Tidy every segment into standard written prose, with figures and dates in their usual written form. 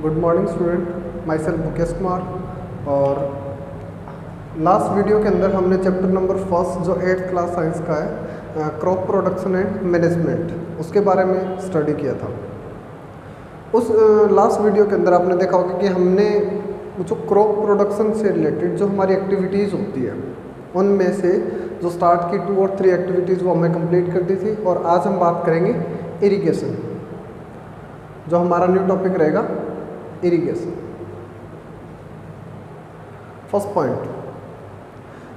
Good morning student, my self Mukesh Kumar. और last video के अंदर हमने चैप्टर नंबर फर्स्ट जो 8th क्लास साइंस का है, क्रॉप प्रोडक्शन एंड मैनेजमेंट, उसके बारे में स्टडी किया था। उस लास्ट वीडियो के अंदर आपने देखा होगा कि हमने जो क्रॉप प्रोडक्शन से रिलेटेड जो हमारी एक्टिविटीज़ होती है उनमें से जो स्टार्ट की 2 और 3 एक्टिविटीज़ वो हमने कंप्लीट कर दी थी। और आज हम बात करेंगे इरिगेशन, जो हमारा न्यू टॉपिक रहेगा इरिगेशन। फर्स्ट पॉइंट,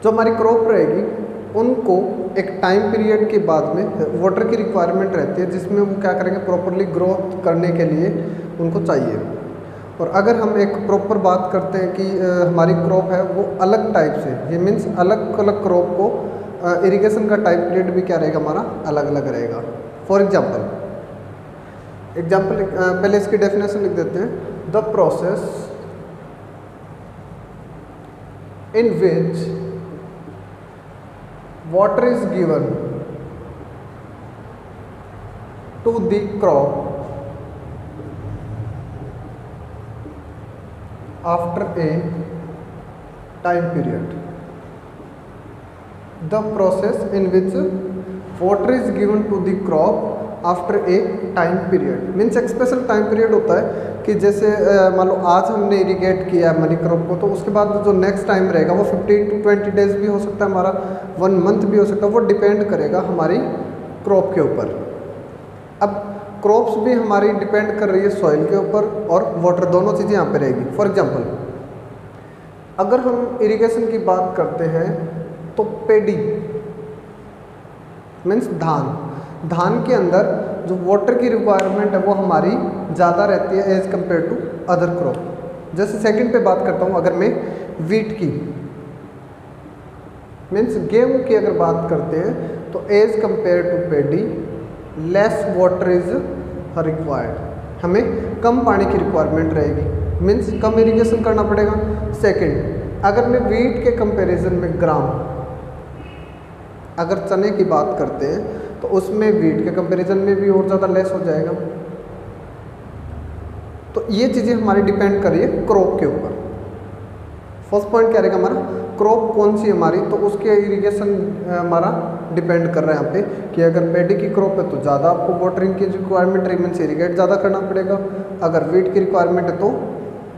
जो हमारी क्रॉप रहेगी उनको एक टाइम पीरियड के बाद में वाटर की रिक्वायरमेंट रहती है, जिसमें वो क्या करेंगे, प्रॉपरली ग्रोथ करने के लिए उनको चाहिए। और अगर हम एक प्रॉपर बात करते हैं कि हमारी क्रॉप है वो अलग टाइप से, ये मीन्स अलग अलग क्रॉप को इरिगेशन का टाइम पीरियड भी क्या रहेगा, हमारा अलग अलग रहेगा। फॉर एग्जाम्पल पहले इसकी डेफिनेशन लिख देते हैं। The process in which water is given to the crop after a time period. The process in which water is given to the crop after a time period means एक special time period होता है कि जैसे मान लो आज हमने irrigate किया है मनी क्रॉप को, तो उसके बाद जो नेक्स्ट टाइम रहेगा वो 15 to 20 डेज भी हो सकता है, हमारा 1 मंथ भी हो सकता है। वो डिपेंड करेगा हमारी क्रॉप के ऊपर। अब क्रॉप्स भी हमारी डिपेंड कर रही है सॉइल के ऊपर और वाटर, दोनों चीज़ें यहाँ पे रहेगी। फॉर एग्जांपल अगर हम इरिगेशन की बात करते हैं तो पेडी मीन्स धान के अंदर जो वाटर की रिक्वायरमेंट है वो हमारी ज़्यादा रहती है as compare to other crop. जैसे सेकंड पे बात करता हूँ, अगर मैं वीट की मीन्स गेहूँ की अगर बात करते हैं तो as compare to paddy less water is required, हमें कम पानी की रिक्वायरमेंट रहेगी, मीन्स कम इरिगेशन करना पड़ेगा। सेकेंड, अगर मैं वीट के कंपेरिजन में ग्राम, अगर चने की बात करते हैं तो उसमें वीट के कंपैरिजन में भी और ज़्यादा लेस हो जाएगा। तो ये चीज़ें हमारी डिपेंड कर रही है क्रॉप के ऊपर। फर्स्ट पॉइंट क्या रहेगा हमारा, क्रॉप कौन सी हमारी, तो उसके इरिगेशन हमारा डिपेंड कर रहा है यहाँ पे कि अगर पेडी की क्रॉप है तो ज़्यादा आपको वाटरिंग की रिक्वायरमेंट रहेगी, मीन्स इरिगेट ज़्यादा करना पड़ेगा। अगर वीट की रिक्वायरमेंट है तो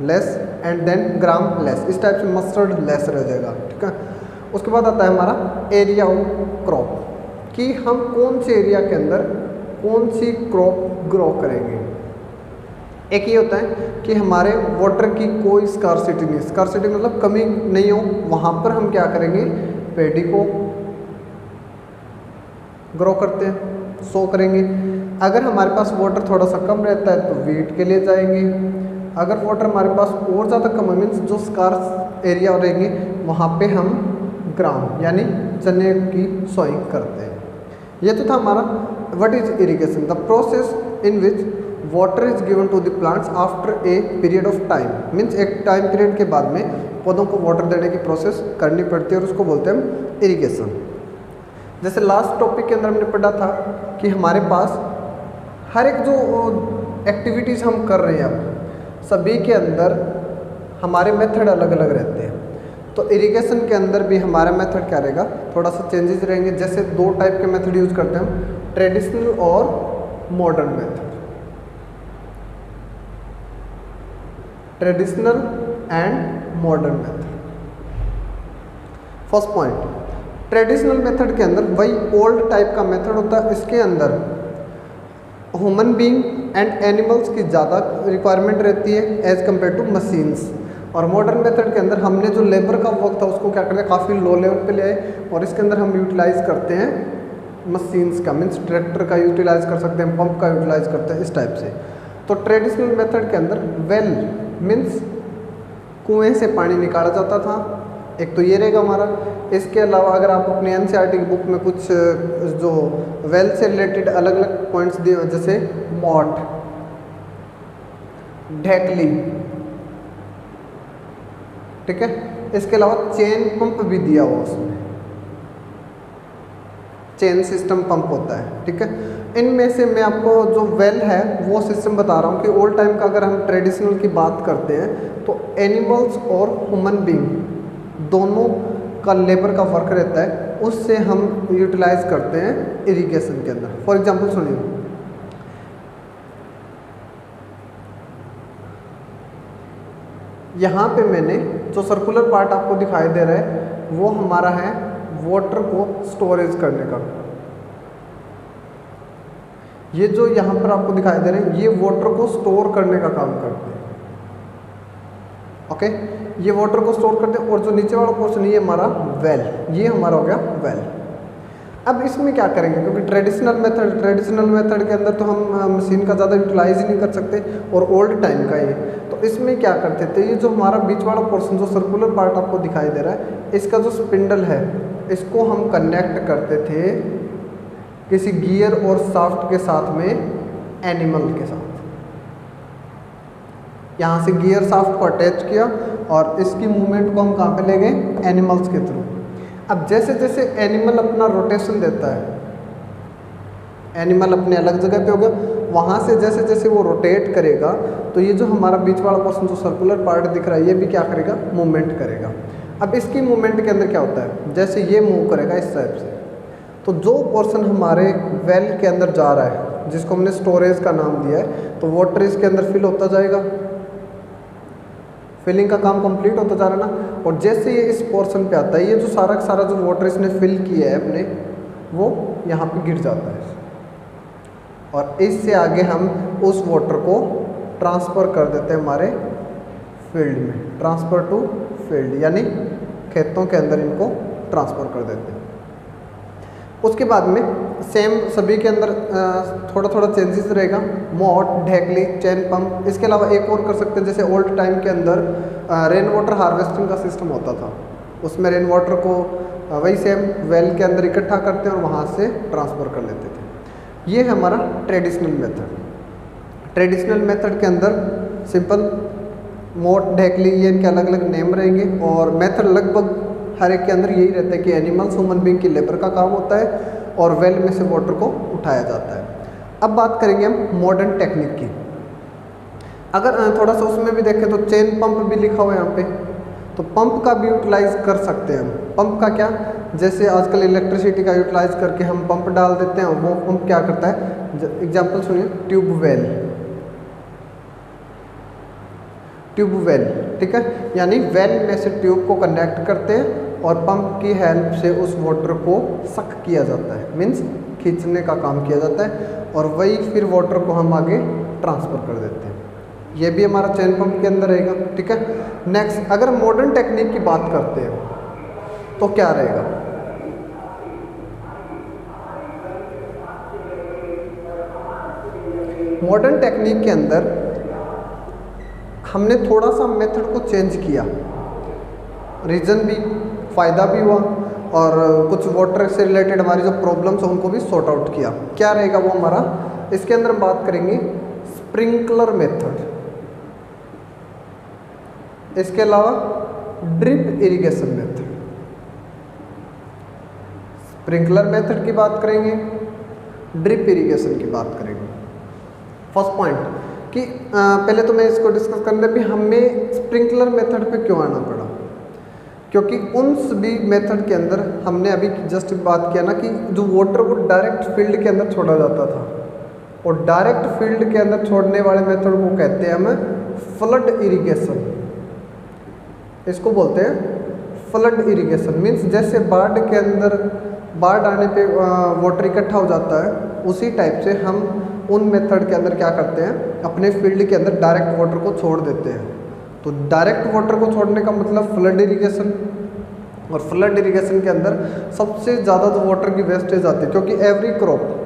less, and then gram less, इस टाइप से मस्टर्ड लेस रह जाएगा। ठीक है। उसके बाद आता है हमारा एरिया ऑफ क्रॉप, कि हम कौन से एरिया के अंदर कौन सी क्रॉप ग्रो करेंगे। एक ये होता है कि हमारे वाटर की कोई स्कार्सिटी नहीं, स्कार्सिटी मतलब कमी नहीं हो, वहाँ पर हम क्या करेंगे, पेडी को ग्रो करते हैं, सो करेंगे। अगर हमारे पास वाटर थोड़ा सा कम रहता है तो वीट के लिए जाएंगे। अगर वाटर हमारे पास और ज़्यादा कम है, मीन्स जो स्कार्स एरिया रहेंगे वहाँ पे हम ग्राम यानी चने की सोइंग करते हैं। ये तो था हमारा what is irrigation, the process in which water is given to the plants after a period of time, means एक टाइम पीरियड के बाद में पौधों को वाटर देने की प्रोसेस करनी पड़ती है और उसको बोलते हैं हम इरिगेशन। जैसे लास्ट टॉपिक के अंदर हमने पढ़ा था कि हमारे पास हर एक जो एक्टिविटीज़ हम कर रहे हैं अब सभी के अंदर हमारे मेथड अलग अलग रहते हैं। तो इरिगेशन के अंदर भी हमारा मेथड क्या रहेगा, थोड़ा सा चेंजेस रहेंगे। जैसे 2 टाइप के मेथड यूज करते हैं हम, ट्रेडिशनल और modern method. Traditional and modern method. First point, traditional method के अंदर वही ओल्ड टाइप का मेथड होता है, इसके अंदर ह्यूमन बीइंग एंड एनिमल्स की ज़्यादा रिक्वायरमेंट रहती है एज कम्पेयर टू मशीन्स। और मॉडर्न मेथड के अंदर हमने जो लेबर का वर्क था उसको क्या करते हैं, काफ़ी लो लेवल पे ले आए, और इसके अंदर हम यूटिलाइज करते हैं मशीन्स का, मीन्स ट्रैक्टर का यूटिलाइज कर सकते हैं, पंप का यूटिलाइज करते हैं, इस टाइप से। तो ट्रेडिशनल मेथड के अंदर वेल मीन्स कुएं से पानी निकाला जाता था, एक तो ये रहेगा हमारा। इसके अलावा अगर आप अपनी NCERT की बुक में कुछ जो वेल से रिलेटेड अलग अलग पॉइंट्स दिए हैं, जैसे मॉट, ढेकली, ठीक है, इसके अलावा चेन पंप भी दिया हुआ, उसमें चेन सिस्टम पंप होता है। ठीक है, इनमें से मैं आपको जो वेल है वो सिस्टम बता रहा हूँ कि ओल्ड टाइम का अगर हम ट्रेडिशनल की बात करते हैं तो एनिमल्स और ह्यूमन बीइंग दोनों का लेबर का वर्क रहता है, उससे हम यूटिलाइज करते हैं इरिगेशन के अंदर। फॉर एग्जांपल सुनिए, यहाँ पे मैंने जो सर्कुलर पार्ट आपको दिखाई दे रहा है वो हमारा है वाटर को स्टोरेज करने का। ये जो यहाँ पर आपको दिखाई दे रहे हैं ये वाटर को स्टोर करने का काम करते हैं। ओके, ये वाटर को स्टोर करते हैं। और जो नीचे वाला पोर्शन ये हमारा वेल, ये हमारा हो गया वेल। अब इसमें क्या करेंगे, क्योंकि ट्रेडिशनल मेथड के अंदर तो हम मशीन का ज़्यादा यूटिलाइज ही नहीं कर सकते और ओल्ड टाइम का ये, तो इसमें क्या करते थे, ये जो हमारा बीच वाला पोर्शन जो सर्कुलर पार्ट आपको दिखाई दे रहा है, इसका जो स्पिंडल है इसको हम कनेक्ट करते थे किसी गियर और शाफ्ट के साथ में, एनिमल के साथ। यहाँ से गियर शाफ्ट को अटैच किया और इसकी मूवमेंट को हम कहाँ पे ले गए, एनिमल्स के थ्रू। अब जैसे जैसे एनिमल अपना रोटेशन देता है, एनिमल अपने अलग जगह पे हो गया, वहाँ से जैसे जैसे वो रोटेट करेगा तो ये जो हमारा बीच वाला पोर्शन जो सर्कुलर पार्ट दिख रहा है ये भी क्या करेगा, मूवमेंट करेगा। अब इसकी मूवमेंट के अंदर क्या होता है, जैसे ये मूव करेगा इस टाइप से, तो जो पोर्शन हमारे वेल के अंदर जा रहा है जिसको हमने स्टोरेज का नाम दिया है, तो वाटर इसके अंदर फिल होता जाएगा, फिलिंग का काम कंप्लीट होता जा रहा है ना। और जैसे ये इस पोर्शन पे आता है, ये जो सारा का सारा जो वाटर इसने फिल किया है अपने, वो यहाँ पे गिर जाता है और इससे आगे हम उस वाटर को ट्रांसफ़र कर देते हैं हमारे फील्ड में, ट्रांसफ़र टू फील्ड, यानी खेतों के अंदर इनको ट्रांसफ़र कर देते हैं। उसके बाद में सेम सभी के अंदर थोड़ा थोड़ा चेंजेस रहेगा, मोट, ढेकली, चैन पंप। इसके अलावा एक और कर सकते हैं, जैसे ओल्ड टाइम के अंदर रेन वाटर हार्वेस्टिंग का सिस्टम होता था, उसमें रेन वाटर को वही सेम वेल के अंदर इकट्ठा करते हैं और वहाँ से ट्रांसफ़र कर लेते थे। ये है हमारा ट्रेडिशनल मेथड। ट्रेडिशनल मेथड के अंदर सिंपल मोट, ढेकली, ये इनके अलग अलग नेम रहेंगे और मेथड लगभग हर एक के अंदर यही रहता है कि एनिमल्स ह्यूमन बीइंग की लेबर का काम होता है और वेल में से वाटर को उठाया जाता है। अब बात करेंगे हम मॉडर्न टेक्निक की। अगर थोड़ा सा उसमें भी देखें तो चेन पंप भी लिखा हुआ है यहाँ पे, तो पंप का भी यूटिलाइज कर सकते हैं हम। पंप का क्या, जैसे आजकल इलेक्ट्रिसिटी का यूटिलाइज करके हम पंप डाल देते हैं, वो पंप क्या करता है, एग्जाम्पल सुनिए, ट्यूबवेल, ट्यूबवेल, ठीक है, यानी वेल में से ट्यूब को कनेक्ट करते हैं और पंप की हेल्प से उस वाटर को सक किया जाता है, मीन्स खींचने का काम किया जाता है और वही फिर वाटर को हम आगे ट्रांसफ़र कर देते हैं। ये भी hमारा चैन पंप के अंदर रहेगा, ठीक है। नेक्स्ट, अगर मॉडर्न टेक्निक की बात करते हैं तो क्या रहेगा, मॉडर्न टेक्निक के अंदर हमने थोड़ा सा मेथड को चेंज किया, रीज़न भी, फ़ायदा भी हुआ और कुछ वाटर से रिलेटेड हमारी जो प्रॉब्लम्स हैं उनको भी सॉर्ट आउट किया। क्या रहेगा वो हमारा, इसके अंदर हम बात करेंगे स्प्रिंकलर मेथड, इसके अलावा drip irrigation method. Sprinkler method की बात करेंगे, ड्रिप इरिगेशन की बात करेंगे। फर्स्ट पॉइंट कि पहले तो मैं इसको डिस्कस करने भी हमें स्प्रिंकलर मेथड पे क्यों आना पड़ा, क्योंकि उन सभी मेथड के अंदर हमने अभी जस्ट बात किया ना कि जो वाटर वो डायरेक्ट फील्ड के अंदर छोड़ा जाता था और डायरेक्ट फील्ड के अंदर छोड़ने वाले मेथड को कहते हैं हम फ्लड इरिगेशन। इसको बोलते हैं फ्लड इरिगेशन, मीन्स जैसे बाढ़ के अंदर बाढ़ आने पे वाटर इकट्ठा हो जाता है, उसी टाइप से हम उन मेथड के अंदर क्या करते हैं, अपने फील्ड के अंदर डायरेक्ट वाटर को छोड़ देते हैं। तो डायरेक्ट वाटर को छोड़ने का मतलब फ्लड इरिगेशन, और फ्लड इरिगेशन के अंदर सबसे ज़्यादा जो वाटर की वेस्टेज आती है, क्योंकि एवरी क्रॉप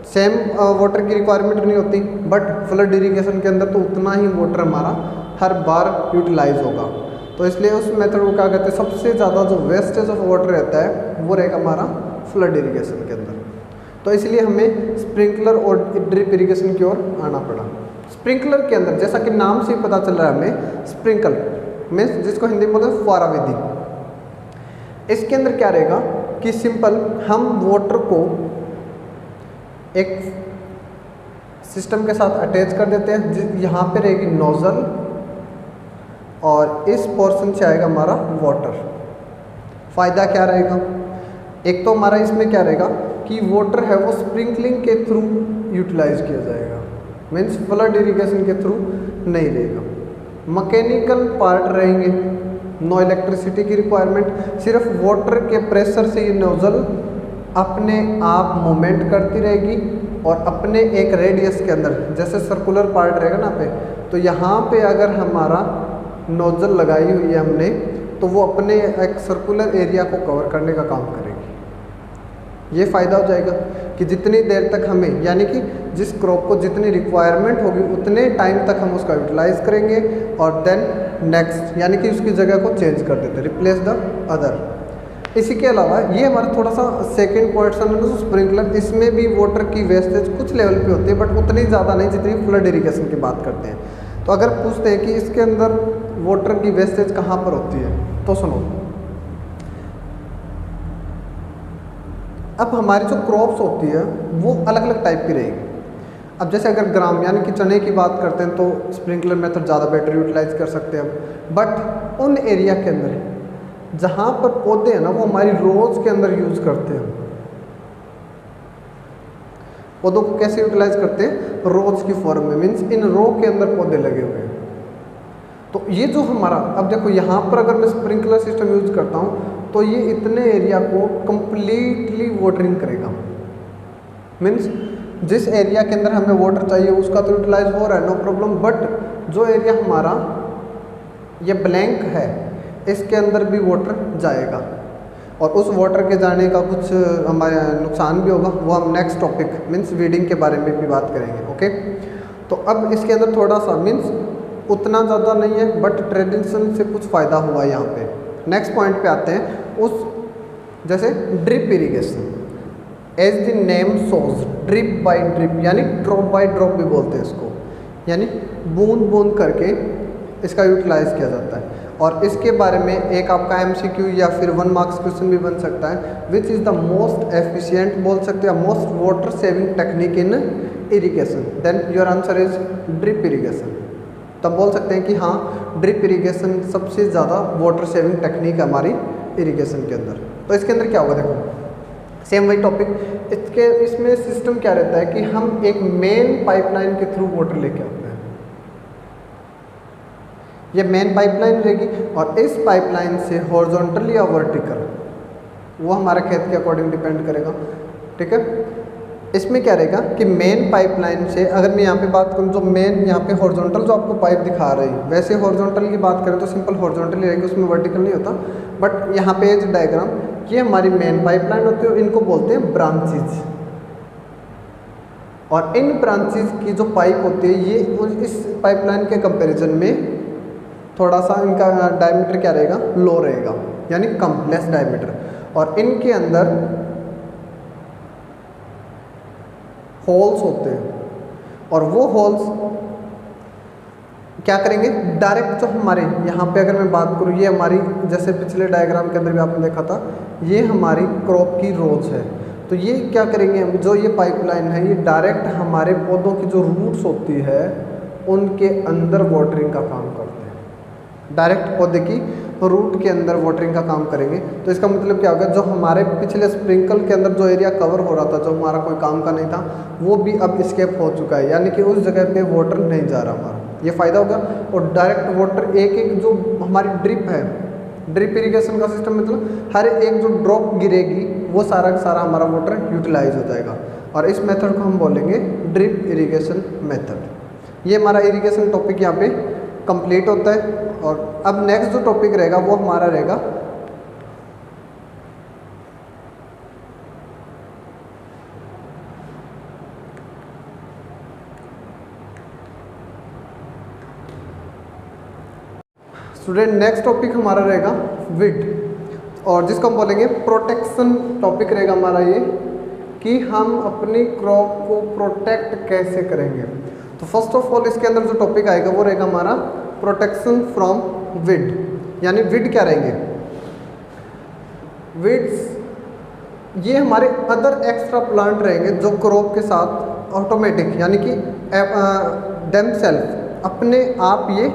सेम वाटर की रिक्वायरमेंट नहीं होती, बट फ्लड इरिगेशन के अंदर तो उतना ही वाटर हमारा हर बार यूटिलाइज होगा। तो इसलिए उस मेथड को क्या कहते हैं, सबसे ज़्यादा जो वेस्टेज ऑफ वाटर रहता है वो रहेगा हमारा फ्लड इरिगेशन के अंदर। तो इसलिए हमें स्प्रिंकलर और ड्रिप इरिगेशन की ओर आना पड़ा। स्प्रिंकलर के अंदर जैसा कि नाम से ही पता चल रहा है हमें, स्प्रिंकल मीन्स जिसको हिंदी में बोलते हैं फुहारा विधि। इसके अंदर क्या रहेगा कि सिंपल हम वाटर को एक सिस्टम के साथ अटैच कर देते हैं। यहाँ पे रहेगी नोज़ल और इस पोर्शन से आएगा हमारा वाटर। फ़ायदा क्या रहेगा? एक तो हमारा इसमें क्या रहेगा कि वाटर है वो स्प्रिंकलिंग के थ्रू यूटिलाइज किया जाएगा, मीन्स फ्लड इरिगेशन के थ्रू नहीं रहेगा। मैकेनिकल पार्ट रहेंगे, नो इलेक्ट्रिसिटी की रिक्वायरमेंट, सिर्फ वाटर के प्रेशर से ये नोज़ल अपने आप मूवमेंट करती रहेगी और अपने एक रेडियस के अंदर, जैसे सर्कुलर पार्ट रहेगा ना पे, तो यहाँ पे अगर हमारा नोज़ल लगाई हुई है हमने, तो वो अपने एक सर्कुलर एरिया को कवर करने का काम करेगी। ये फ़ायदा हो जाएगा कि जितनी देर तक हमें, यानी कि जिस क्रॉप को जितनी रिक्वायरमेंट होगी उतने टाइम तक हम उसका यूटिलाइज करेंगे और देन नेक्स्ट, यानी कि उसकी जगह को चेंज कर देते, रिप्लेस द अदर। इसी के अलावा ये हमारा थोड़ा सा सेकेंड पोर्शन है ना, स्प्रिंकलर, इसमें भी वाटर की वेस्टेज कुछ लेवल पे होती है बट उतनी ज़्यादा नहीं जितनी फ्लड इरिगेशन की बात करते हैं। तो अगर पूछते हैं कि इसके अंदर वाटर की वेस्टेज कहाँ पर होती है, तो सुनो, अब हमारी जो क्रॉप्स होती है वो अलग अलग टाइप की रहेगी। अब जैसे अगर ग्राम यानी कि चने की बात करते हैं तो स्प्रिंकलर मेथड ज़्यादा बेटर यूटिलाइज कर सकते हैं हम। बट उन एरिया के अंदर जहाँ पर पौधे हैं ना वो हमारी रोज़ के अंदर यूज़ करते हैं। पौधों को कैसे यूटिलाइज करते हैं? रोज़ की फॉर्म में, मीन्स इन रो के अंदर पौधे लगे हुए हैं। तो ये जो हमारा, अब देखो यहाँ पर अगर मैं स्प्रिंकलर सिस्टम यूज़ करता हूँ तो ये इतने एरिया को कंप्लीटली वाटरिंग करेगा। मीन्स जिस एरिया के अंदर हमें वाटर चाहिए उसका तो यूटिलाइज हो रहा है, नो प्रॉब्लम, बट जो एरिया हमारा ये ब्लैंक है इसके अंदर भी वाटर जाएगा और उस वाटर के जाने का कुछ हमारे नुकसान भी होगा, वो हम नेक्स्ट टॉपिक मीन्स वीडिंग के बारे में भी बात करेंगे। ओके, तो अब इसके अंदर थोड़ा सा मीन्स उतना ज़्यादा नहीं है बट ट्रेडिशन से कुछ फ़ायदा हुआ यहाँ पे। नेक्स्ट पॉइंट पे आते हैं, उस जैसे drip irrigation, as the name shows, drip by drip यानी ड्रॉप बाय ड्रॉप भी बोलते हैं इसको, यानी बूंद बूंद करके इसका यूटिलाइज किया जाता है। और इसके बारे में एक आपका MCQ या फिर 1 मार्क्स क्वेश्चन भी बन सकता है, which is the most efficient बोल सकते हैं, most water saving technique in irrigation, then your answer is drip irrigation. तब बोल सकते हैं कि हाँ ड्रिप इरिगेशन सबसे ज़्यादा वाटर सेविंग टेक्निक है हमारी इरिगेशन के अंदर। तो इसके अंदर क्या होगा, देखो सेम वही टॉपिक, इसमें सिस्टम क्या रहता है कि हम एक मेन पाइपलाइन के थ्रू वाटर लेके आते हैं। ये मेन पाइपलाइन रहेगी और इस पाइपलाइन से हॉरिजॉन्टल या वर्टिकल वो हमारे खेत के अकॉर्डिंग डिपेंड करेगा। ठीक है, इसमें क्या रहेगा कि मेन पाइपलाइन से, अगर मैं यहाँ पे बात करूँ जो मेन यहाँ पे हॉरिजॉन्टल जो आपको पाइप दिखा रही है, वैसे हॉरिजॉन्टल की बात करें तो सिंपल हॉरिजॉन्टल ही रहेगी, उसमें वर्टिकल नहीं होता। बट यहाँ पे जो डायग्राम, ये हमारी मेन पाइपलाइन होती है, इनको बोलते हैं ब्रांचेज। और इन ब्रांचेज की जो पाइप होती है ये इस पाइपलाइन के कंपेरिजन में थोड़ा सा इनका डायमीटर क्या रहेगा, लो रहेगा, यानी कम, लेस डायमीटर। और इनके अंदर होल्स होते हैं और वो होल्स क्या करेंगे, डायरेक्ट जो हमारे यहाँ पे अगर मैं बात करूँ, ये हमारी जैसे पिछले डायग्राम के अंदर भी आपने देखा था, ये हमारी क्रॉप की रोज है। तो ये क्या करेंगे, जो ये पाइपलाइन है ये डायरेक्ट हमारे पौधों की जो रूट्स होती है उनके अंदर वाटरिंग का काम करते हैं, डायरेक्ट पौधे की रूट के अंदर वाटरिंग का काम करेंगे। तो इसका मतलब क्या होगा, जो हमारे पिछले स्प्रिंकल के अंदर जो एरिया कवर हो रहा था, जो हमारा कोई काम का नहीं था, वो भी अब स्केप हो चुका है, यानी कि उस जगह पे वाटर नहीं जा रहा हमारा, ये फ़ायदा होगा। और डायरेक्ट वाटर एक एक जो हमारी ड्रिप है, ड्रिप इरिगेशन का सिस्टम मतलब हर एक जो ड्रॉप गिरेगी वो सारा का सारा हमारा वाटर यूटिलाइज हो जाएगा। और इस मेथड को हम बोलेंगे ड्रिप इरिगेशन मेथड। ये हमारा इरिगेशन टॉपिक यहाँ पे कंप्लीट होता है। और अब नेक्स्ट जो टॉपिक रहेगा वो हमारा रहेगा स्टूडेंट, नेक्स्ट टॉपिक हमारा रहेगा विड, और जिसको हम बोलेंगे प्रोटेक्शन टॉपिक रहेगा हमारा ये, कि हम अपनी क्रॉप को प्रोटेक्ट कैसे करेंगे। तो फर्स्ट ऑफ ऑल इसके अंदर जो टॉपिक आएगा वो रहेगा हमारा प्रोटेक्शन फ्रॉम विड, यानी विड क्या रहेंगे, विड्स ये हमारे अदर एक्स्ट्रा प्लांट रहेंगे जो क्रॉप के साथ ऑटोमेटिक यानी कि डेम सेल्फ अपने आप ये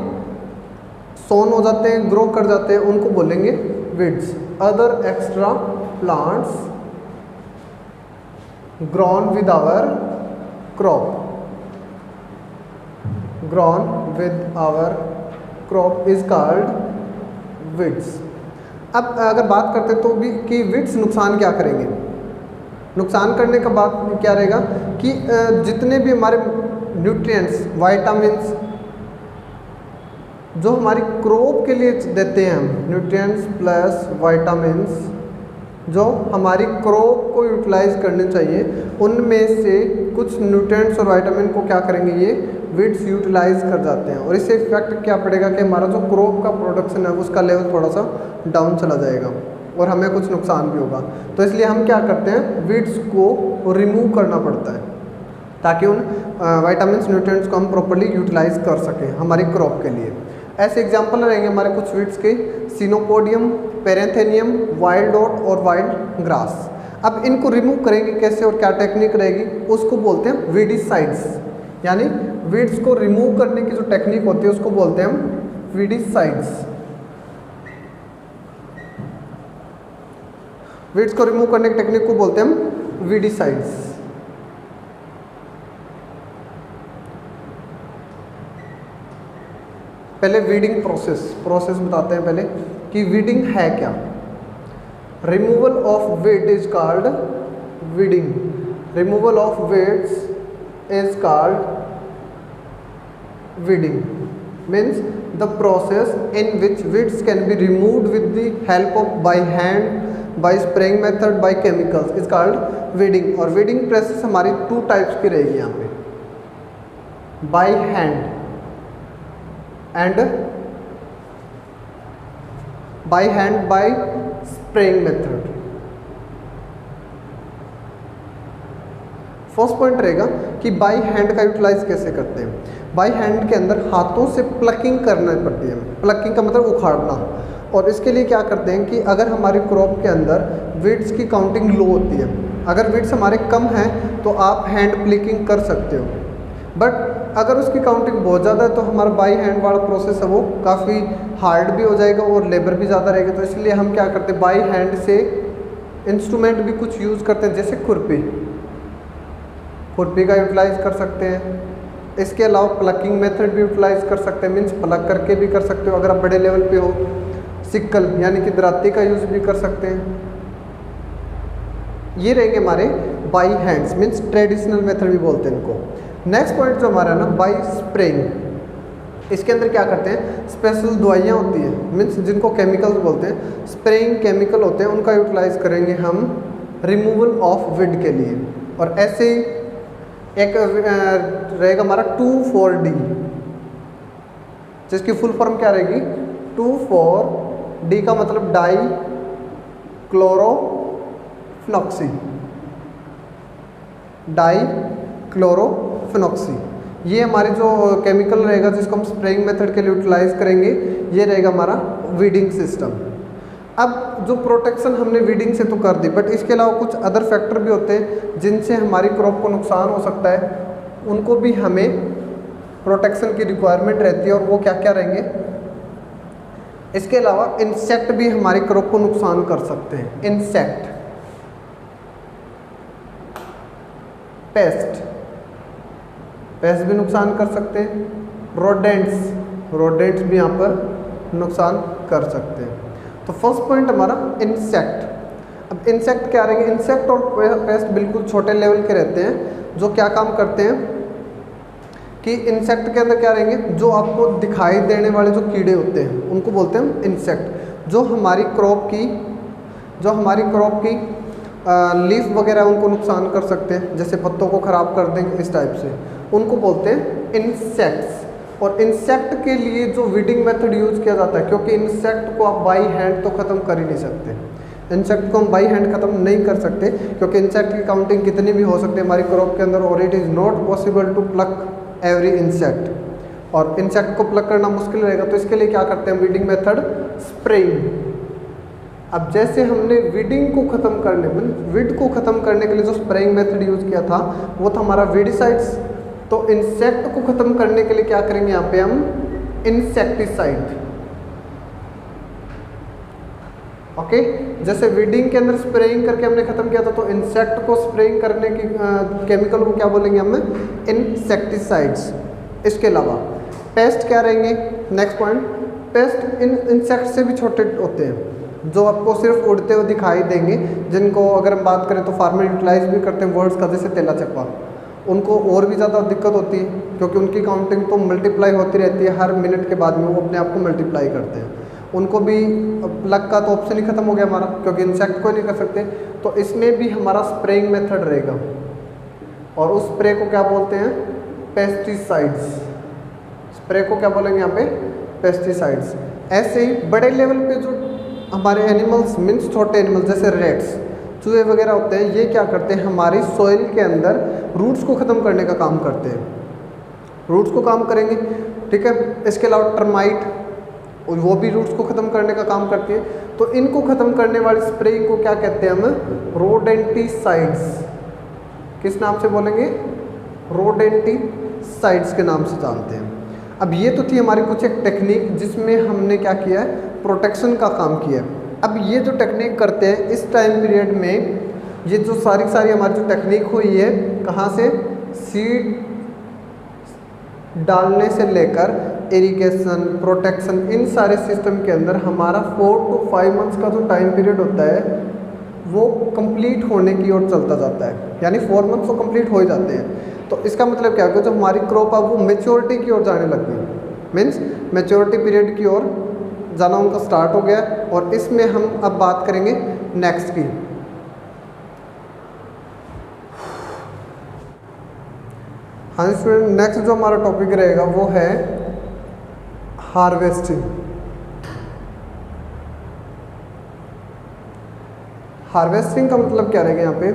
सोन हो जाते हैं, ग्रो कर जाते हैं, उनको बोलेंगे weeds. Other extra plants grown with our crop, grown with our crop is called weeds. अब अगर बात करते तो भी कि वीड्स नुकसान क्या करेंगे, नुकसान करने का बात क्या रहेगा कि जितने भी हमारे न्यूट्रिएंट्स, वाइटामिन्स जो हमारी क्रॉप के लिए देते हैं हम, न्यूट्रिएंट्स प्लस वाइटामिन्स जो हमारी क्रॉप को यूटिलाइज करने चाहिए, उनमें से कुछ न्यूट्रिएंट्स और वाइटामिन को क्या करेंगे ये वीड्स यूटिलाइज कर जाते हैं। और इससे इफेक्ट क्या पड़ेगा कि हमारा जो क्रॉप का प्रोडक्शन है उसका लेवल थोड़ा सा डाउन चला जाएगा और हमें कुछ नुकसान भी होगा। तो इसलिए हम क्या करते हैं, वीड्स को रिमूव करना पड़ता है ताकि उन वाइटामिन्स न्यूट्रिएंट्स को हम प्रॉपर्ली यूटिलाइज कर सकें हमारी क्रॉप के लिए। ऐसे एग्जाम्पल रहेंगे हमारे कुछ वीड्स के, सिनोपोडियम, पेरेंथेनियम, वाइल्ड ओट और वाइल्ड ग्रास। अब इनको रिमूव करेंगे कैसे और क्या टेक्निक रहेगी, उसको बोलते हैं वीडिसाइड्स। यानी वीड्स को रिमूव करने की जो टेक्निक होती है उसको बोलते हैं हम वीडिसाइड्स। वीड्स को रिमूव करने की टेक्निक को बोलते हैं हम वीडिसाइड्स। पहले वीडिंग प्रोसेस बताते हैं पहले कि वीडिंग है क्या। Removal of weed is called weeding. Removal of weeds is called weeding means the process in which weeds can be removed with the help of by hand, by spraying method, by chemicals is called weeding. और weeding process हमारी 2 types की रहेगी यहाँ पे, by hand and by hand by spraying method। First point रहेगा कि by hand का utilise कैसे करते हैं। बाय हैंड के अंदर हाथों से प्लकिंग करना पड़ती है। प्लकिंग का मतलब उखाड़ना। और इसके लिए क्या करते हैं कि अगर हमारी क्रॉप के अंदर वीड्स की काउंटिंग लो होती है, अगर वीड्स हमारे कम हैं तो आप हैंड प्लकिंग कर सकते हो, बट अगर उसकी काउंटिंग बहुत ज़्यादा है तो हमारा बाई हैंड वाला प्रोसेस है वो काफ़ी हार्ड भी हो जाएगा और लेबर भी ज़्यादा रहेगा। तो इसलिए हम क्या करते हैं, बाई हैंड से इंस्ट्रूमेंट भी कुछ यूज़ करते हैं, जैसे खुरपी का यूटिलाइज कर सकते हैं। इसके अलावा प्लकिंग मेथड भी यूटिलाइज कर सकते हैं, मीन्स प्लक करके भी कर सकते हो अगर आप बड़े लेवल पे हो। सिक्कल यानी कि दराती का यूज़ भी कर सकते हैं। ये रहेंगे हमारे by hands means traditional method भी बोलते हैं इनको। नेक्स्ट पॉइंट जो हमारा है ना, बाई स्प्रेइंग। इसके अंदर क्या करते हैं, स्पेशल दवाइयाँ होती हैं मीन्स जिनको केमिकल्स बोलते हैं, स्प्रेइंग केमिकल होते हैं, उनका यूटिलाइज करेंगे हम रिमूवल ऑफ वीड के लिए। और ऐसे एक रहेगा हमारा 2,4-D, जिसकी फुल फॉर्म क्या रहेगी, 2,4-D का मतलब डाई क्लोरोफिनॉक्सी, डाई क्लोरोफिनॉक्सी। ये हमारी जो केमिकल रहेगा जिसको हम स्प्रेइंग मेथड के लिए यूटिलाइज करेंगे, ये रहेगा हमारा वीडिंग सिस्टम। अब जो प्रोटेक्शन हमने वीडिंग से तो कर दी, बट इसके अलावा कुछ अदर फैक्टर भी होते हैं जिनसे हमारी क्रॉप को नुकसान हो सकता है, उनको भी हमें प्रोटेक्शन की रिक्वायरमेंट रहती है। और वो क्या क्या रहेंगे, इसके अलावा इंसेक्ट भी हमारी क्रॉप को नुकसान कर सकते हैं। इंसेक्ट, पेस्ट भी नुकसान कर सकते हैं। रोडेंट्स भी यहाँ पर नुकसान कर सकते हैं। तो फर्स्ट पॉइंट हमारा इंसेक्ट। अब इंसेक्ट क्या रहेंगे, इंसेक्ट और पेस्ट बिल्कुल छोटे लेवल के रहते हैं, जो क्या काम करते हैं कि इंसेक्ट के अंदर क्या रहेंगे, जो आपको दिखाई देने वाले जो कीड़े होते हैं उनको बोलते हैं इंसेक्ट। जो हमारी क्रॉप की लीफ वगैरह उनको नुकसान कर सकते हैं, जैसे पत्तों को ख़राब कर देंगे, इस टाइप से उनको बोलते हैं इंसेक्ट्स। और इंसेक्ट के लिए जो वीडिंग मेथड यूज़ किया जाता है, क्योंकि इंसेक्ट को आप बाई हैंड तो ख़त्म कर ही नहीं सकते, इंसेक्ट को हम बाई हैंड ख़त्म नहीं कर सकते, क्योंकि इंसेक्ट की काउंटिंग कितनी भी हो सकती है हमारी क्रॉप के अंदर, और it is not possible to pluck every insect. और इंसेक्ट को प्लक करना मुश्किल रहेगा, तो इसके लिए क्या करते हैं, वीडिंग मेथड स्प्रेइंग। अब जैसे हमने वीडिंग को ख़त्म करने मतलब विड को ख़त्म करने के लिए जो स्प्रेइंग मेथड यूज़ किया था वो था हमारा वीडिसाइड्स। तो इंसेक्ट को ख़त्म करने के लिए क्या करेंगे यहाँ पे हम इंसेक्टिसाइड। ओके, जैसे वीडिंग के अंदर स्प्रेइंग करके हमने ख़त्म किया था, तो इंसेक्ट को स्प्रेइंग करने की केमिकल को क्या बोलेंगे हम इंसेक्टिसाइड्स। इसके अलावा पेस्ट क्या रहेंगे, next point, paste in insect से भी छोटे होते हैं जो आपको सिर्फ उड़ते हुए दिखाई देंगे, जिनको अगर हम बात करें तो फार्मर यूटिलाइज भी करते हैं वर्ड्स का, जैसे तेला चप्पा। उनको और भी ज़्यादा दिक्कत होती है क्योंकि उनकी काउंटिंग तो मल्टीप्लाई होती रहती है, हर मिनट के बाद में वो अपने आप को मल्टीप्लाई करते हैं। उनको भी प्लग का तो ऑप्शन ही खत्म हो गया हमारा, क्योंकि इंसेक्ट को नहीं कर सकते। तो इसमें भी हमारा स्प्रेइंग मेथड रहेगा और उस स्प्रे को क्या बोलते हैं, पेस्टिसाइड्स। स्प्रे को क्या बोलेंगे यहाँ पे, पेस्टिसाइड्स। ऐसे ही बड़े लेवल पे जो हमारे एनिमल्स मीन्स छोटे एनिमल्स जैसे रेट्स, चूहे वगैरह होते हैं, ये क्या करते हैं, हमारी सॉइल के अंदर रूट्स को ख़त्म करने का काम करते हैं, रूट्स को काम करेंगे। ठीक है, इसके अलावा टर्माइट, वो भी रूट्स को ख़त्म करने का काम करती है। तो इनको ख़त्म करने वाली स्प्रेइंग को क्या कहते हैं हम, रोडेंटिसाइड्स। किस नाम से बोलेंगे, रोडेंटिसाइड्स के नाम से जानते हैं। अब ये तो थी हमारी कुछ एक टेक्निक जिसमें हमने क्या किया है, प्रोटेक्शन का काम किया है। अब ये जो टेक्निक करते हैं इस टाइम पीरियड में, ये जो सारी हमारी जो टेक्निक हुई है, कहाँ से, सीड डालने से लेकर इरिगेशन, प्रोटेक्शन, इन सारे सिस्टम के अंदर हमारा 4 to 5 मंथ्स का जो टाइम पीरियड होता है वो कंप्लीट होने की ओर चलता जाता है, यानी 4 मंथ्स तो कंप्लीट हो ही जाते हैं। तो इसका मतलब क्या है, जब हमारी क्रॉप अब वो मेच्योरिटी की ओर जाने लग गई, मीन्स मेच्योरिटी पीरियड की ओर जाना उनका स्टार्ट हो गया। और इसमें हम अब बात करेंगे नेक्स्ट की। हाँ स्टूडेंट, नेक्स्ट जो हमारा टॉपिक रहेगा वो है हार्वेस्टिंग। हार्वेस्टिंग का मतलब क्या रहेगा यहाँ पे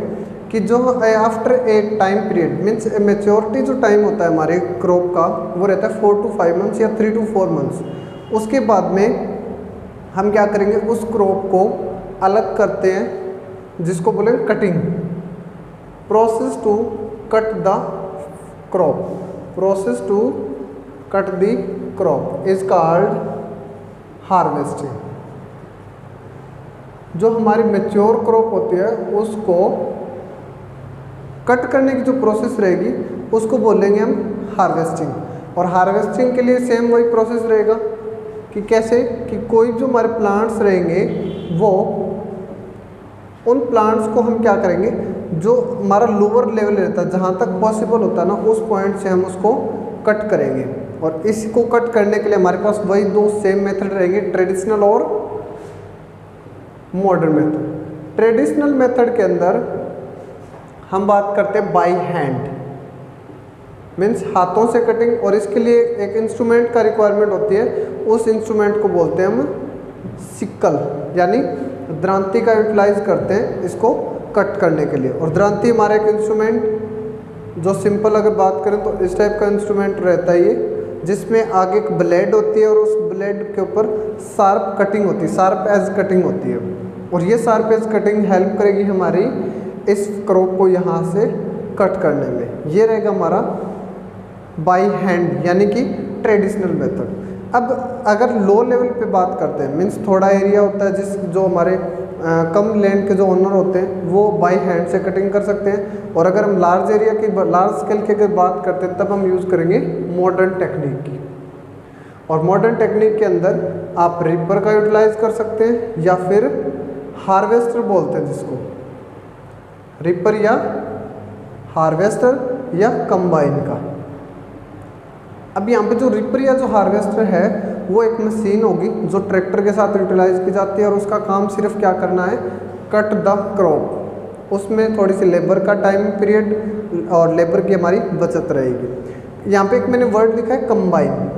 कि जो after a time period means maturity जो टाइम होता है हमारे क्रॉप का वो रहता है 4 to 5 मंथ्स या 3 to 4 मंथ्स। उसके बाद में हम क्या करेंगे, उस क्रॉप को अलग करते हैं जिसको बोलेंगे cutting. Process to cut the crop, process to cut the crop is called harvesting. जो हमारी मेच्योर क्रॉप होती है उसको कट करने की जो प्रोसेस रहेगी उसको बोलेंगे हम हार्वेस्टिंग। और हार्वेस्टिंग के लिए सेम वही प्रोसेस रहेगा कि कैसे, कि कोई जो हमारे प्लांट्स रहेंगे वो उन प्लांट्स को हम क्या करेंगे, जो हमारा लोअर लेवल रहता है जहाँ तक पॉसिबल होता है ना, उस पॉइंट से हम उसको कट करेंगे। और इसको कट करने के लिए हमारे पास वही दो सेम मेथड रहेंगे, ट्रेडिशनल और मॉडर्न मेथड। ट्रेडिशनल मेथड के अंदर हम बात करते हैं बाय हैंड, मीन्स हाथों से कटिंग, और इसके लिए एक इंस्ट्रूमेंट का रिक्वायरमेंट होती है, उस इंस्ट्रूमेंट को बोलते हैं हम सिक्कल, यानी द्रांति का यूटिलाइज करते हैं इसको कट करने के लिए। और द्रांति हमारा एक इंस्ट्रूमेंट जो सिंपल अगर बात करें तो इस टाइप का इंस्ट्रूमेंट रहता है ये, जिसमें आगे एक ब्लेड होती है और उस ब्लेड के ऊपर शार्प कटिंग होती है, शार्प एज कटिंग होती है। और ये शार्प एज कटिंग हेल्प करेगी हमारी इस क्रॉप को यहाँ से कट करने में। ये रहेगा हमारा बाय हैंड यानी कि ट्रेडिशनल मेथड। अब अगर लो लेवल पे बात करते हैं, मीन्स थोड़ा एरिया होता है जिस जो हमारे कम लैंड के जो ओनर होते हैं वो बाय हैंड से कटिंग कर सकते हैं। और अगर हम लार्ज एरिया की, लार्ज स्केल की अगर बात करते हैं तब हम यूज़ करेंगे मॉडर्न टेक्निक की। और मॉडर्न टेक्निक के अंदर आप रिपर का यूटिलाइज कर सकते हैं या फिर हार्वेस्टर बोलते हैं जिसको, रिपर या हार्वेस्टर या कंबाइन का। अब यहाँ पे जो रिपर या जो हार्वेस्टर है वो एक मशीन होगी जो ट्रैक्टर के साथ यूटिलाइज की जाती है और उसका काम सिर्फ क्या करना है, कट द क्रॉप। उसमें थोड़ी सी लेबर का टाइम पीरियड और लेबर की हमारी बचत रहेगी। यहाँ पे एक मैंने वर्ड लिखा है कंबाइन।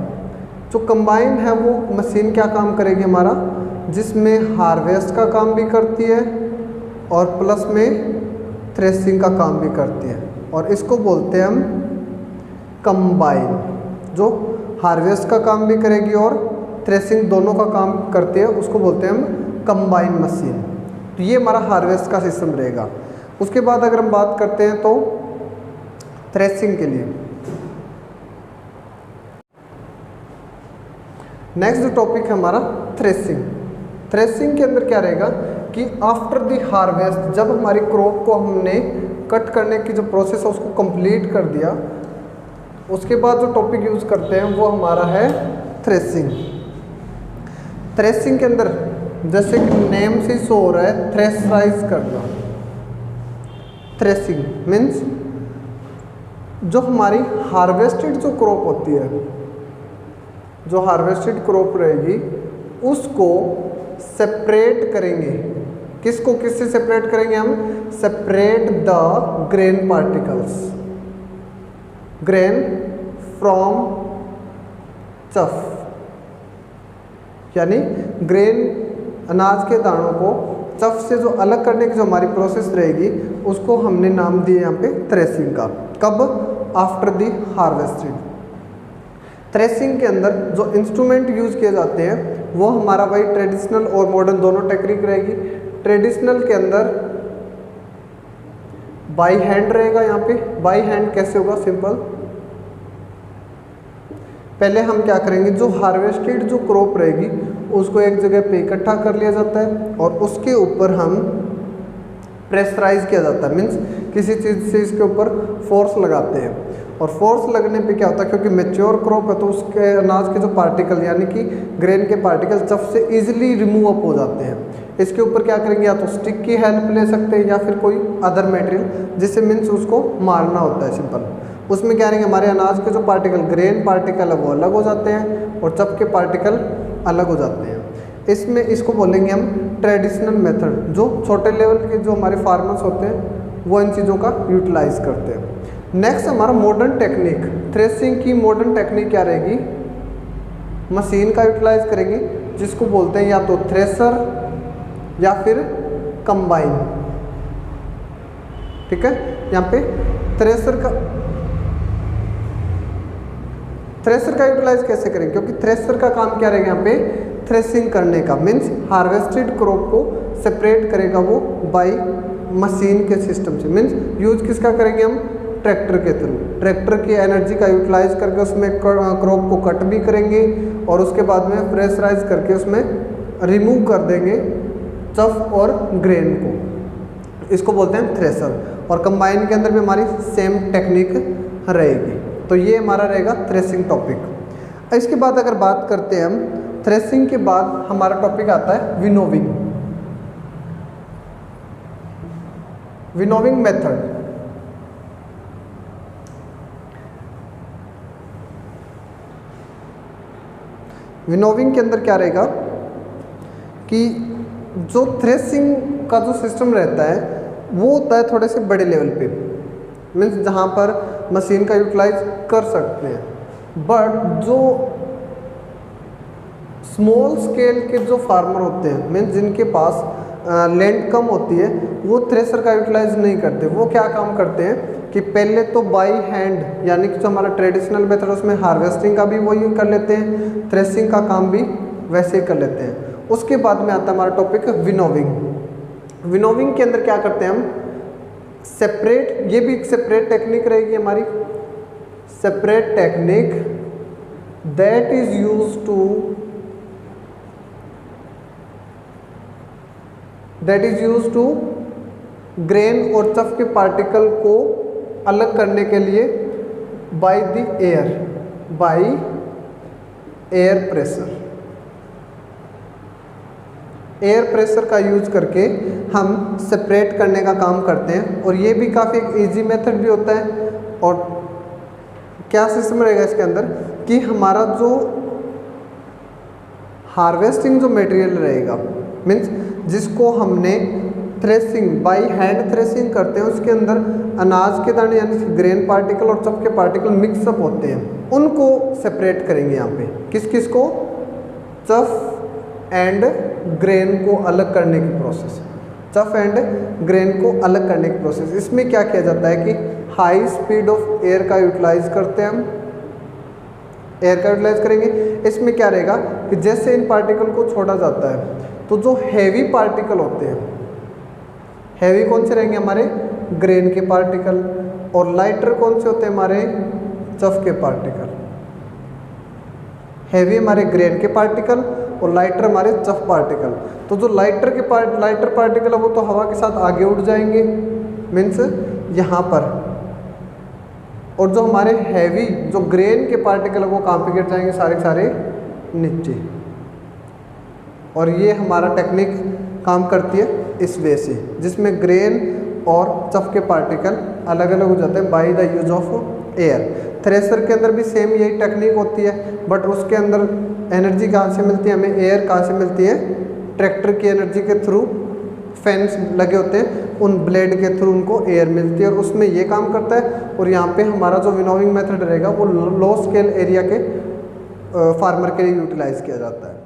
जो कंबाइन है वो मशीन क्या काम करेगी हमारा, जिसमें हार्वेस्ट का काम भी करती है और प्लस में थ्रेसिंग का काम भी करती है, और इसको बोलते हैं हम कंबाइन। जो हार्वेस्ट का काम भी करेगी और थ्रेसिंग दोनों का काम करती है उसको बोलते हैं हम कंबाइन मशीन। तो ये हमारा हार्वेस्ट का सिस्टम रहेगा। उसके बाद अगर हम बात करते हैं तो थ्रेसिंग के लिए, नेक्स्ट जो टॉपिक है हमारा थ्रेसिंग। थ्रेसिंग के अंदर क्या रहेगा कि आफ्टर द हार्वेस्ट, जब हमारी क्रॉप को हमने कट करने की जो प्रोसेस है उसको कंप्लीट कर दिया, उसके बाद जो टॉपिक यूज़ करते हैं वो हमारा है थ्रेसिंग। थ्रेसिंग के अंदर जैसे कि नेम से शो हो रहा है थ्रेशराइज करना। थ्रेसिंग मीन्स जो हमारी हार्वेस्टेड जो क्रॉप होती है, जो हार्वेस्टेड क्रॉप रहेगी उसको सेपरेट करेंगे। किसको किससे सेपरेट करेंगे हम? Separate the grain particles, grain from chaff, यानी ग्रेन अनाज के दानों को चफ से जो अलग करने की जो हमारी प्रोसेस रहेगी उसको हमने नाम दिया यहाँ पे थ्रेसिंग का। कब? After the harvested. थ्रेसिंग के अंदर जो इंस्ट्रूमेंट यूज़ किए जाते हैं वो हमारा भाई ट्रेडिशनल और मॉडर्न दोनों टेक्निक रहेगी। ट्रेडिशनल के अंदर बाई हैंड रहेगा। यहाँ पे बाई हैंड कैसे होगा? सिंपल, पहले हम क्या करेंगे, जो हार्वेस्टेड जो क्रॉप रहेगी उसको एक जगह पे इकट्ठा कर लिया जाता है और उसके ऊपर हम प्रेशराइज किया जाता है, मीन्स किसी चीज़ से इसके ऊपर फोर्स लगाते हैं। और फोर्स लगने पे क्या होता है, क्योंकि मेच्योर क्रॉप है तो उसके अनाज के जो पार्टिकल यानी कि ग्रेन के पार्टिकल चफ से इजीली रिमूव अप हो जाते हैं। इसके ऊपर क्या करेंगे, या तो स्टिक की हेल्प ले सकते हैं या फिर कोई अदर मटेरियल जिससे मीन्स उसको मारना होता है सिंपल। उसमें क्या रहेंगे, हमारे अनाज के जो पार्टिकल ग्रेन पार्टिकल है वो अलग हो जाते हैं और चफ के पार्टिकल अलग हो जाते हैं। इसमें इसको बोलेंगे हम ट्रेडिशनल मेथड। जो छोटे लेवल के जो हमारे फार्मर्स होते हैं वो इन चीज़ों का यूटिलाइज करते हैं। नेक्स्ट हमारा मॉडर्न टेक्निक, थ्रेसिंग की मॉडर्न टेक्निक क्या रहेगी, मशीन का यूटिलाइज करेंगे जिसको बोलते हैं या तो थ्रेसर या फिर कंबाइन। ठीक है, यहाँ पे थ्रेसर का यूटिलाइज कैसे करेंगे, क्योंकि थ्रेसर का काम क्या रहेगा यहाँ पे थ्रेसिंग करने का, मीन्स हार्वेस्टेड क्रॉप को सेपरेट करेगा वो बाय मशीन के सिस्टम से। मीन्स यूज किसका करेंगे हम? ट्रैक्टर के थ्रू। ट्रैक्टर की एनर्जी का यूटिलाइज करके उसमें क्रॉप को कट भी करेंगे और उसके बाद में प्रेशराइज करके उसमें रिमूव कर देंगे चफ और ग्रेन को। इसको बोलते हैं थ्रेसर। और कंबाइन के अंदर भी हमारी सेम टेक्निक रहेगी। तो ये हमारा रहेगा थ्रेसिंग टॉपिक। इसके बाद अगर बात करते हैं हम, थ्रेसिंग के बाद हमारा टॉपिक आता है विनोविंग। Winnowing method. विनोविंग के अंदर क्या रहेगा कि जो थ्रेसिंग का जो सिस्टम रहता है वो होता है थोड़े से बड़े लेवल पे, मीन्स जहाँ पर मशीन का यूटिलाइज कर सकते हैं। बट जो स्मॉल स्केल के जो फार्मर होते हैं, मीन्स जिनके पास लैंड कम होती है, वो थ्रेसर का यूटिलाइज नहीं करते। वो क्या काम करते हैं कि पहले तो बाई हैंड, यानी कि जो हमारा ट्रेडिशनल मेथड उसमें हार्वेस्टिंग का भी वही कर लेते हैं, थ्रेसिंग का काम भी वैसे ही कर लेते हैं। उसके बाद में आता है हमारा टॉपिक विनोविंग। विनोविंग के अंदर क्या करते हैं हम, सेपरेट, ये भी एक सेपरेट टेक्निक रहेगी हमारी, separate technique that is used to grain और चफ के पार्टिकल को अलग करने के लिए by air pressure. Air pressure का यूज करके हम सेपरेट करने का काम करते हैं। और ये भी काफ़ी इजी मेथड भी होता है। और क्या सिस्टम रहेगा इसके अंदर कि हमारा जो हार्वेस्टिंग जो मटेरियल रहेगा, मीन्स जिसको हमने थ्रेसिंग बाय हैंड थ्रेसिंग करते हैं, उसके अंदर अनाज के दाने यानी ग्रेन पार्टिकल और चफ के पार्टिकल मिक्सअप होते हैं, उनको सेपरेट करेंगे यहाँ पे। किस किस को? चफ एंड ग्रेन को अलग करने की प्रोसेस, चफ एंड ग्रेन को अलग करने की प्रोसेस। इसमें क्या किया जाता है कि हाई स्पीड ऑफ एयर का यूटिलाइज करते हैं हम, एयर का यूटिलाइज करेंगे। इसमें क्या रहेगा कि जैसे इन पार्टिकल को छोड़ा जाता है, तो जो हैवी पार्टिकल होते हैं, हैवी कौन से रहेंगे हमारे, ग्रेन के पार्टिकल, और लाइटर कौन से होते हैं हमारे, चफ के पार्टिकल। हैवी हमारे ग्रेन के पार्टिकल और लाइटर हमारे चफ पार्टिकल। तो जो लाइटर पार्टिकल है वो तो हवा के साथ आगे उड़ जाएंगे, मीन्स यहाँ पर, और जो हमारे हैवी जो ग्रेन के पार्टिकल है वो कहाँ पे गिर जाएंगे, सारे के सारे नीचे। और ये हमारा टेक्निक काम करती है इस वे से, जिसमें ग्रेन और चफ के पार्टिकल अलग अलग हो जाते हैं by the use of air. Thresher के अंदर भी सेम यही टेक्निक होती है, बट उसके अंदर एनर्जी कहाँ से मिलती है हमें, एयर कहाँ से मिलती है, ट्रैक्टर की एनर्जी के थ्रू, फैंस लगे होते हैं उन ब्लेड के थ्रू उनको एयर मिलती है और उसमें ये काम करता है। और यहाँ पे हमारा जो विनोविंग मेथड रहेगा वो लो स्केल एरिया के फार्मर के लिए यूटिलाइज किया जाता है।